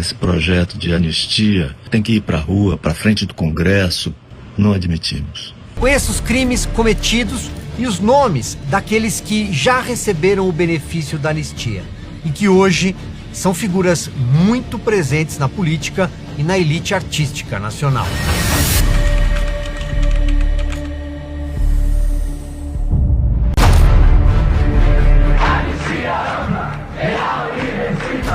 Esse projeto de anistia tem que ir para a rua, para frente do Congresso. Não admitimos. Conheça os crimes cometidos e os nomes daqueles que já receberam o benefício da anistia e que hoje são figuras muito presentes na política e na elite artística nacional.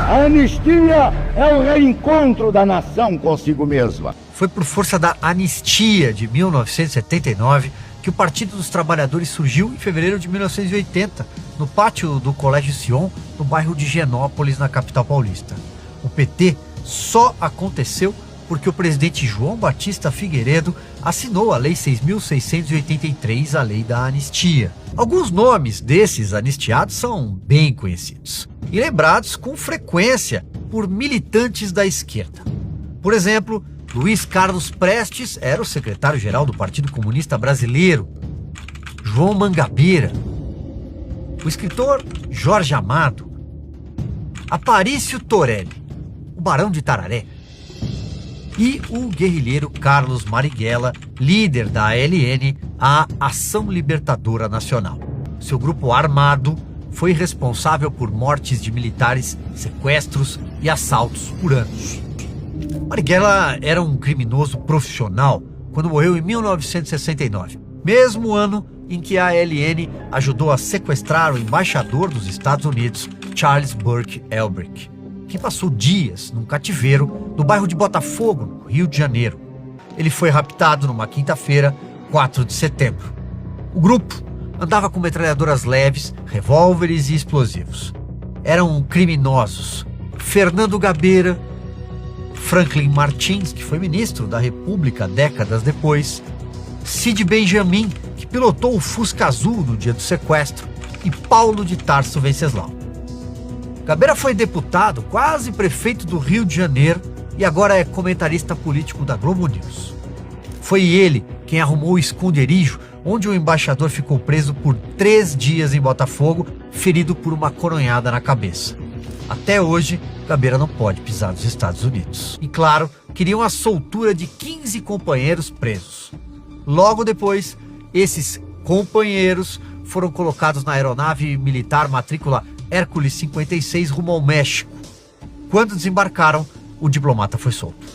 A anistia é o reencontro da nação consigo mesma. Foi por força da anistia de 1979 que o Partido dos Trabalhadores surgiu em fevereiro de 1980, no pátio do Colégio Sion, no bairro de Genópolis, na capital paulista. O PT só aconteceu porque o presidente João Batista Figueiredo assinou a Lei 6.683, a Lei da Anistia. Alguns nomes desses anistiados são bem conhecidos e lembrados com frequência por militantes da esquerda. Por exemplo, Luiz Carlos Prestes era o secretário-geral do Partido Comunista Brasileiro. João Mangabeira, o escritor Jorge Amado, Aparício Torelli, o Barão de Tararé, e o guerrilheiro Carlos Marighella, líder da ALN, a Ação Libertadora Nacional. Seu grupo armado foi responsável por mortes de militares, sequestros e assaltos por anos. Marighella era um criminoso profissional quando morreu em 1969, mesmo ano em que a ALN ajudou a sequestrar o embaixador dos Estados Unidos, Charles Burke Elbrick, que passou dias num cativeiro no bairro de Botafogo, no Rio de Janeiro. Ele foi raptado numa quinta-feira, 4 de setembro. O grupo andava com metralhadoras leves, revólveres e explosivos. Eram criminosos Fernando Gabeira, Franklin Martins, que foi ministro da República décadas depois, Cid Benjamin, que pilotou o Fusca Azul no dia do sequestro, e Paulo de Tarso Venceslau. Gabeira foi deputado, quase prefeito do Rio de Janeiro e agora é comentarista político da Globo News. Foi ele quem arrumou o esconderijo onde o embaixador ficou preso por 3 dias em Botafogo, ferido por uma coronhada na cabeça. Até hoje, Gabeira não pode pisar nos Estados Unidos. E claro, queriam a soltura de 15 companheiros presos. Logo depois, esses companheiros foram colocados na aeronave militar matrícula Hércules 56 rumo ao México. Quando desembarcaram, o diplomata foi solto.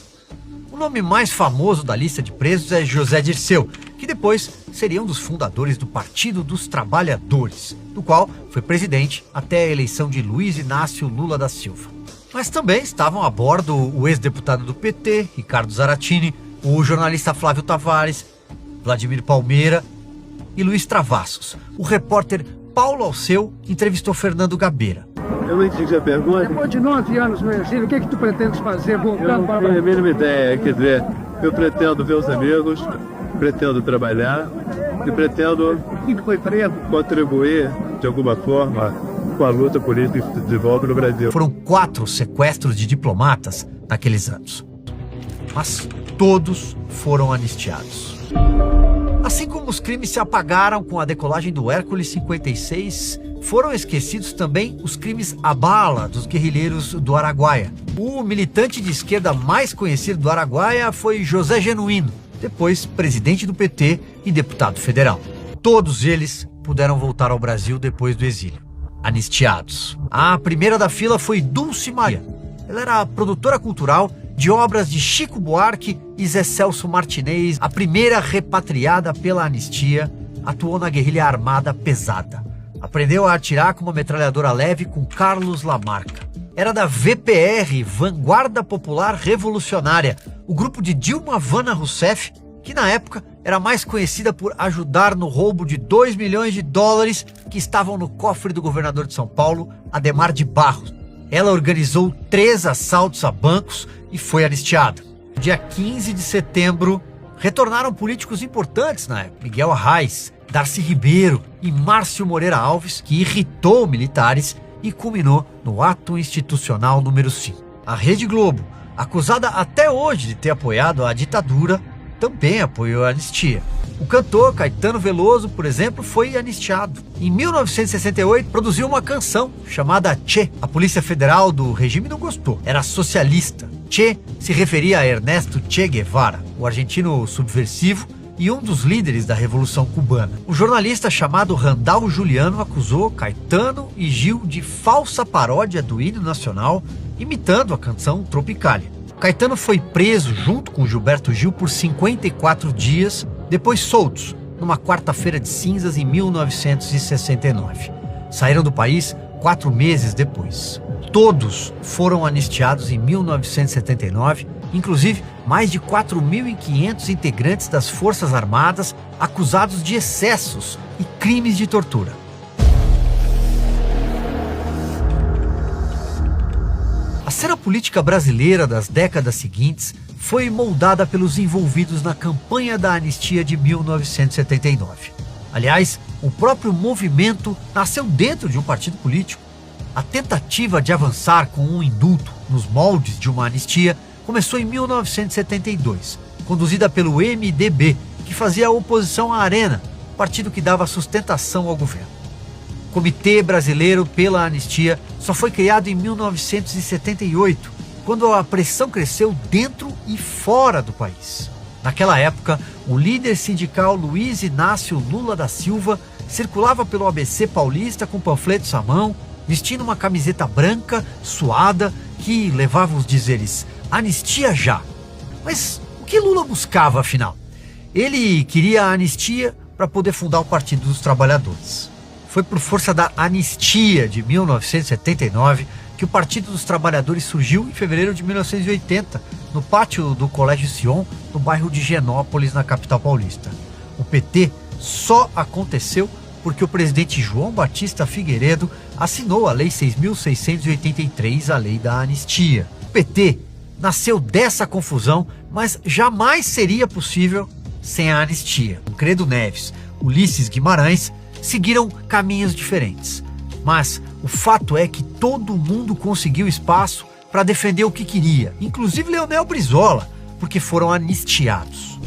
O nome mais famoso da lista de presos é José Dirceu, que depois seria um dos fundadores do Partido dos Trabalhadores, do qual foi presidente até a eleição de Luiz Inácio Lula da Silva. Mas também estavam a bordo o ex-deputado do PT, Ricardo Zaratini, o jornalista Flávio Tavares, Vladimir Palmeira e Luiz Travassos. O repórter Paulo Alceu entrevistou Fernando Gabeira. Eu não entendi a pergunta. Depois de 9 anos no exílio, o que tu pretendes fazer voltando para o Brasil? Eu não tenho a mínima ideia. Quer dizer, eu pretendo ver os amigos, pretendo trabalhar e pretendo contribuir de alguma forma com a luta política de volta no Brasil. Foram 4 sequestros de diplomatas naqueles anos, mas todos foram anistiados. Assim como os crimes se apagaram com a decolagem do Hércules 56, foram esquecidos também os crimes à bala dos guerrilheiros do Araguaia. O militante de esquerda mais conhecido do Araguaia foi José Genuíno, depois presidente do PT e deputado federal. Todos eles puderam voltar ao Brasil depois do exílio, anistiados. A primeira da fila foi Dulce Maria. Ela era produtora cultural de obras de Chico Buarque e Zé Celso Martinez, a primeira repatriada pela anistia, atuou na guerrilha armada pesada. Aprendeu a atirar com uma metralhadora leve com Carlos Lamarca. Era da VPR, Vanguarda Popular Revolucionária, o grupo de Dilma Havana Rousseff, que na época era mais conhecida por ajudar no roubo de 2 milhões de dólares que estavam no cofre do governador de São Paulo, Adhemar de Barros. Ela organizou 3 assaltos a bancos e foi anistiada. No dia 15 de setembro, retornaram políticos importantes na época. Miguel Arraes, Darcy Ribeiro e Márcio Moreira Alves, que irritou militares e culminou no ato institucional número 5. A Rede Globo, acusada até hoje de ter apoiado a ditadura, também apoiou a anistia. O cantor Caetano Veloso, por exemplo, foi anistiado. Em 1968, produziu uma canção chamada Che. A Polícia Federal do regime não gostou, era socialista. Che se referia a Ernesto Che Guevara, o argentino subversivo e um dos líderes da Revolução Cubana. Um jornalista chamado Randall Juliano acusou Caetano e Gil de falsa paródia do hino nacional, imitando a canção Tropicália. Caetano foi preso junto com Gilberto Gil por 54 dias, depois soltos, numa quarta-feira de cinzas em 1969. Saíram do país 4 meses depois. Todos foram anistiados em 1979, inclusive mais de 4.500 integrantes das Forças Armadas acusados de excessos e crimes de tortura. A cena política brasileira das décadas seguintes foi moldada pelos envolvidos na campanha da anistia de 1979. Aliás, o próprio movimento nasceu dentro de um partido político. A tentativa de avançar com um indulto nos moldes de uma anistia começou em 1972, conduzida pelo MDB, que fazia oposição à Arena, partido que dava sustentação ao governo. O Comitê Brasileiro pela Anistia só foi criado em 1978, quando a pressão cresceu dentro e fora do país. Naquela época, o líder sindical Luiz Inácio Lula da Silva circulava pelo ABC paulista com panfletos à mão, vestindo uma camiseta branca, suada, que levava os dizeres "Anistia já". Mas o que Lula buscava, afinal? Ele queria a anistia para poder fundar o Partido dos Trabalhadores. Foi por força da anistia de 1979 que o Partido dos Trabalhadores surgiu em fevereiro de 1980, no pátio do Colégio Sion, no bairro de Genópolis, na capital paulista. O PT só aconteceu porque o presidente João Batista Figueiredo assinou a Lei 6.683, a Lei da Anistia. O PT nasceu dessa confusão, mas jamais seria possível sem a anistia. Credo Neves, Ulisses Guimarães seguiram caminhos diferentes. Mas o fato é que todo mundo conseguiu espaço para defender o que queria, inclusive Leonel Brizola, porque foram anistiados.